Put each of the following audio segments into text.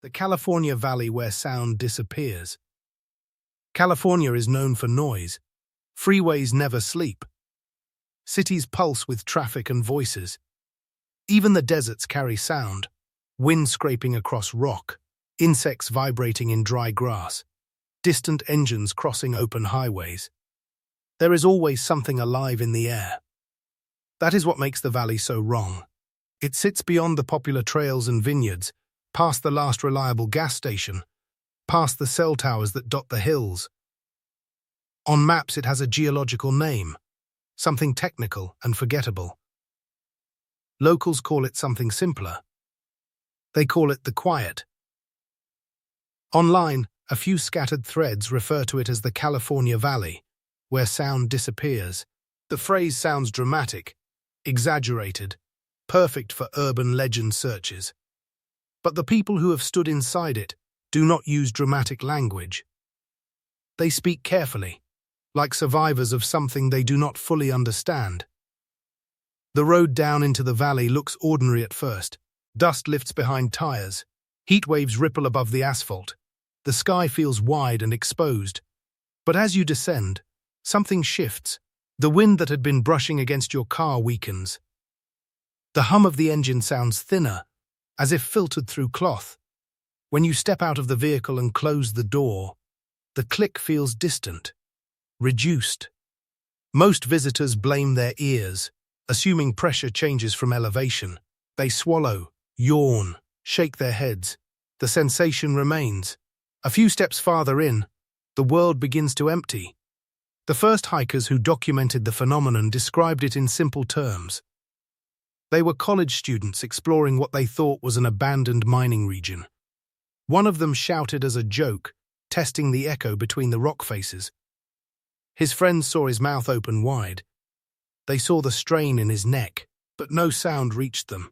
The California Valley where sound disappears. California is known for noise. Freeways never sleep. Cities pulse with traffic and voices. Even the deserts carry sound. Wind scraping across rock, insects vibrating in dry grass, distant engines crossing open highways. There is always something alive in the air. That is what makes the valley so wrong. It sits beyond the popular trails and vineyards, past the last reliable gas station, past the cell towers that dot the hills. On maps it has a geological name, something technical and forgettable. Locals call it something simpler. They call it the quiet. Online, a few scattered threads refer to it as the California Valley, where sound disappears. The phrase sounds dramatic, exaggerated, perfect for urban legend searches. But the people who have stood inside it do not use dramatic language. They speak carefully, like survivors of something they do not fully understand. The road down into the valley looks ordinary at first. Dust lifts behind tires. Heat waves ripple above the asphalt. The sky feels wide and exposed. But as you descend, something shifts. The wind that had been brushing against your car weakens. The hum of the engine sounds thinner, as if filtered through cloth. When you step out of the vehicle and close the door, the click feels distant, reduced. Most visitors blame their ears, assuming pressure changes from elevation. They swallow, yawn, shake their heads. The sensation remains. A few steps farther in, the world begins to empty. The first hikers who documented the phenomenon described it in simple terms. They were college students exploring what they thought was an abandoned mining region. One of them shouted as a joke, testing the echo between the rock faces. His friends saw his mouth open wide. They saw the strain in his neck, but no sound reached them.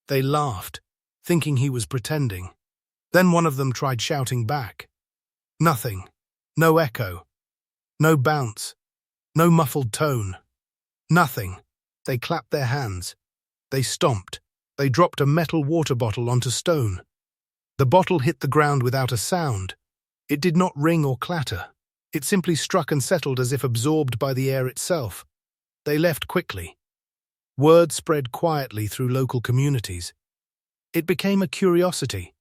They laughed, thinking he was pretending. Then one of them tried shouting back. Nothing. No echo. No bounce. No muffled tone. Nothing. They clapped their hands. They stomped. They dropped a metal water bottle onto stone. The bottle hit the ground without a sound. It did not ring or clatter. It simply struck and settled as if absorbed by the air itself. They left quickly. Word spread quietly through local communities. It became a curiosity,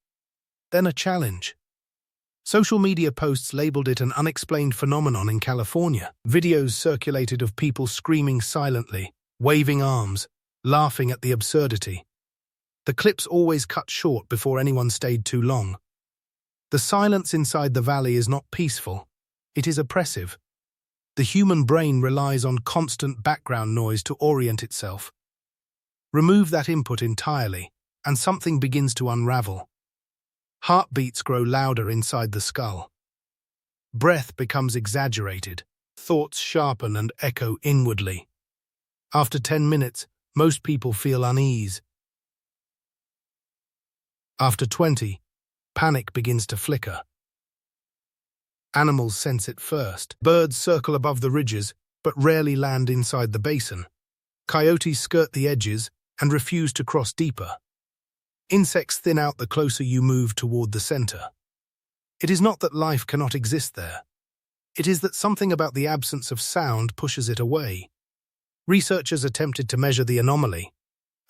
then a challenge. Social media posts labeled it an unexplained phenomenon in California. Videos circulated of people screaming silently, waving arms, laughing at the absurdity. The clips always cut short before anyone stayed too long. The silence inside the valley is not peaceful. It is oppressive. The human brain relies on constant background noise to orient itself. Remove that input entirely, and something begins to unravel. Heartbeats grow louder inside the skull. Breath becomes exaggerated. Thoughts sharpen and echo inwardly. After 10 minutes, most people feel unease. After 20, panic begins to flicker. Animals sense it first. Birds circle above the ridges, but rarely land inside the basin. Coyotes skirt the edges and refuse to cross deeper. Insects thin out the closer you move toward the center. It is not that life cannot exist there. It is that something about the absence of sound pushes it away. Researchers attempted to measure the anomaly.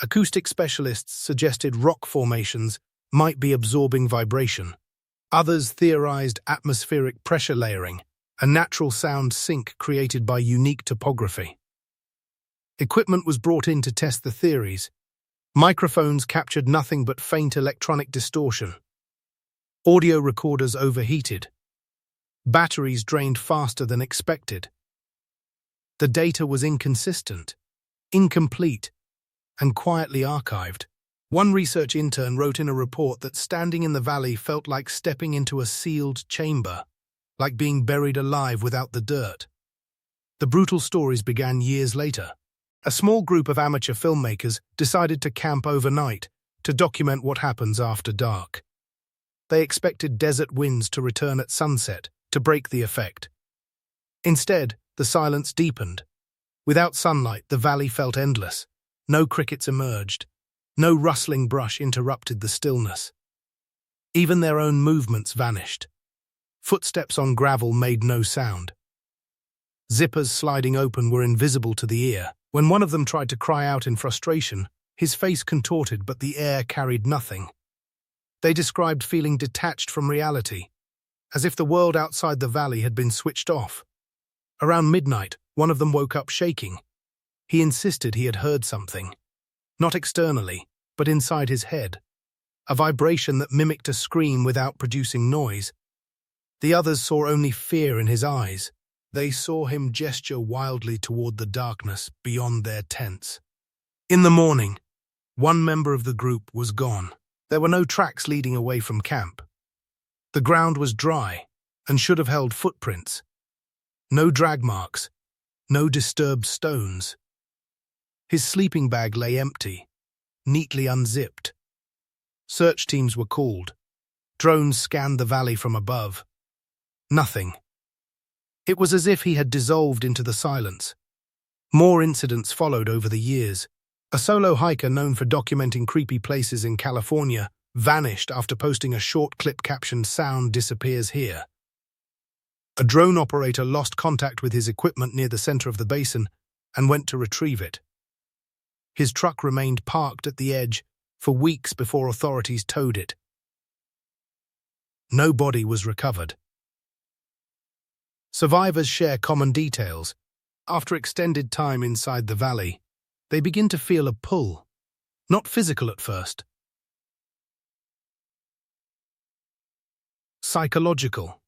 Acoustic specialists suggested rock formations might be absorbing vibration. Others theorized atmospheric pressure layering, a natural sound sink created by unique topography. Equipment was brought in to test the theories. Microphones captured nothing but faint electronic distortion. Audio recorders overheated. Batteries drained faster than expected. The data was inconsistent, incomplete, and quietly archived. One research intern wrote in a report that standing in the valley felt like stepping into a sealed chamber, like being buried alive without the dirt. The brutal stories began years later. A small group of amateur filmmakers decided to camp overnight to document what happens after dark. They expected desert winds to return at sunset to break the effect. Instead, the silence deepened. Without sunlight, the valley felt endless. No crickets emerged. No rustling brush interrupted the stillness. Even their own movements vanished. Footsteps on gravel made no sound. Zippers sliding open were invisible to the ear. When one of them tried to cry out in frustration, his face contorted but the air carried nothing. They described feeling detached from reality, as if the world outside the valley had been switched off. Around midnight, one of them woke up shaking. He insisted he had heard something. Not externally, but inside his head. A vibration that mimicked a scream without producing noise. The others saw only fear in his eyes. They saw him gesture wildly toward the darkness beyond their tents. In the morning, one member of the group was gone. There were no tracks leading away from camp. The ground was dry and should have held footprints. No drag marks, no disturbed stones. His sleeping bag lay empty, neatly unzipped. Search teams were called. Drones scanned the valley from above. Nothing. It was as if he had dissolved into the silence. More incidents followed over the years. A solo hiker known for documenting creepy places in California vanished after posting a short clip captioned "Sound disappears here." A drone operator lost contact with his equipment near the center of the basin and went to retrieve it. His truck remained parked at the edge for weeks before authorities towed it. No body was recovered. Survivors share common details. After extended time inside the valley, they begin to feel a pull, not physical at first. Psychological.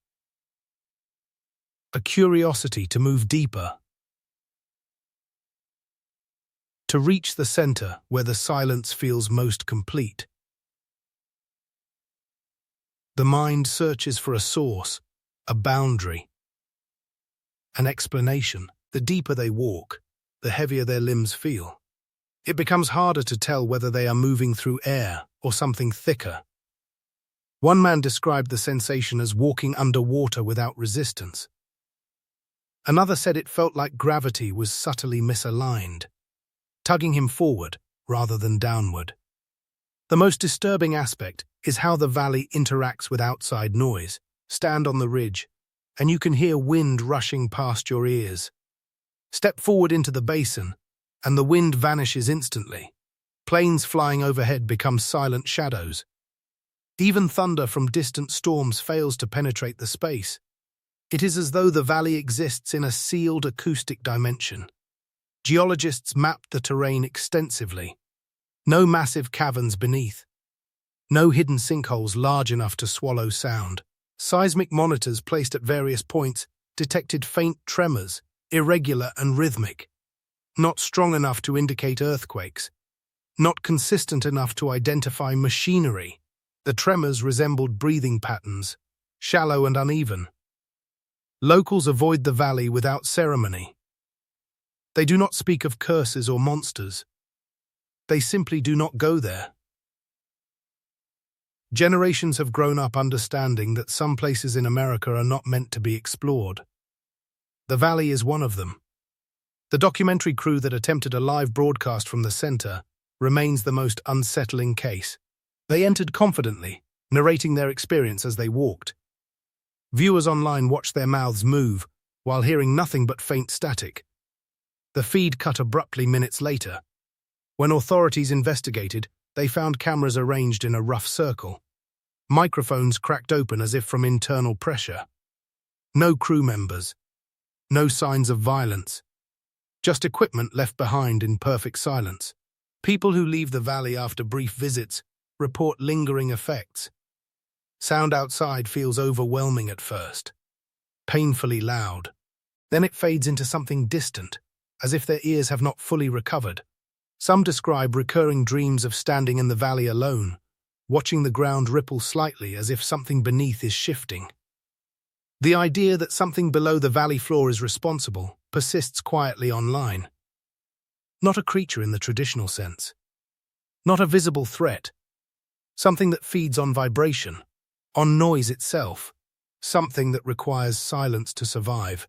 A curiosity to move deeper. To reach the center where the silence feels most complete. The mind searches for a source, a boundary, an explanation. The deeper they walk, the heavier their limbs feel. It becomes harder to tell whether they are moving through air or something thicker. One man described the sensation as walking underwater without resistance. Another said it felt like gravity was subtly misaligned, tugging him forward rather than downward. The most disturbing aspect is how the valley interacts with outside noise. Stand on the ridge, and you can hear wind rushing past your ears. Step forward into the basin, and the wind vanishes instantly. Planes flying overhead become silent shadows. Even thunder from distant storms fails to penetrate the space. It is as though the valley exists in a sealed acoustic dimension. Geologists mapped the terrain extensively. No massive caverns beneath. No hidden sinkholes large enough to swallow sound. Seismic monitors placed at various points detected faint tremors, irregular and rhythmic. Not strong enough to indicate earthquakes. Not consistent enough to identify machinery. The tremors resembled breathing patterns, shallow and uneven. Locals avoid the valley without ceremony. They do not speak of curses or monsters. They simply do not go there. Generations have grown up understanding that some places in America are not meant to be explored. The valley is one of them. The documentary crew that attempted a live broadcast from the center remains the most unsettling case. They entered confidently, narrating their experience as they walked. Viewers online watched their mouths move while hearing nothing but faint static. The feed cut abruptly minutes later. When authorities investigated, they found cameras arranged in a rough circle. Microphones cracked open as if from internal pressure. No crew members. No signs of violence. Just equipment left behind in perfect silence. People who leave the valley after brief visits report lingering effects. Sound outside feels overwhelming at first, painfully loud. Then it fades into something distant, as if their ears have not fully recovered. Some describe recurring dreams of standing in the valley alone, watching the ground ripple slightly as if something beneath is shifting. The idea that something below the valley floor is responsible persists quietly online. Not a creature in the traditional sense. Not a visible threat. Something that feeds on vibration, on noise itself. Something that requires silence to survive.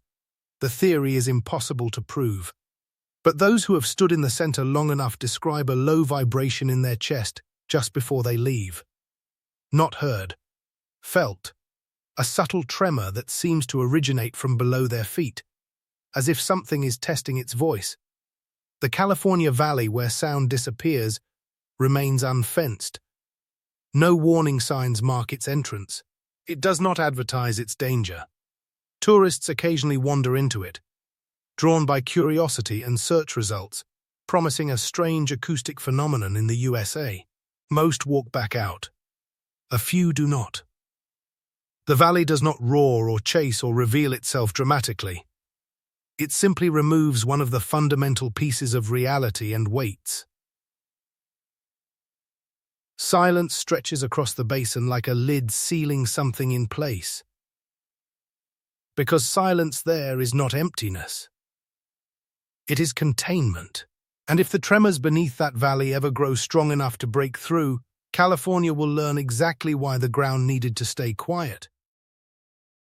The theory is impossible to prove. But those who have stood in the center long enough describe a low vibration in their chest just before they leave. Not heard, felt, a subtle tremor that seems to originate from below their feet, as if something is testing its voice. The California Valley, where sound disappears, remains unfenced. No warning signs mark its entrance. It does not advertise its danger. Tourists occasionally wander into it, drawn by curiosity and search results, promising a strange acoustic phenomenon in the USA. Most walk back out. A few do not. The valley does not roar or chase or reveal itself dramatically. It simply removes one of the fundamental pieces of reality and waits. Silence stretches across the basin like a lid sealing something in place. Because silence there is not emptiness. It is containment. And if the tremors beneath that valley ever grow strong enough to break through, California will learn exactly why the ground needed to stay quiet.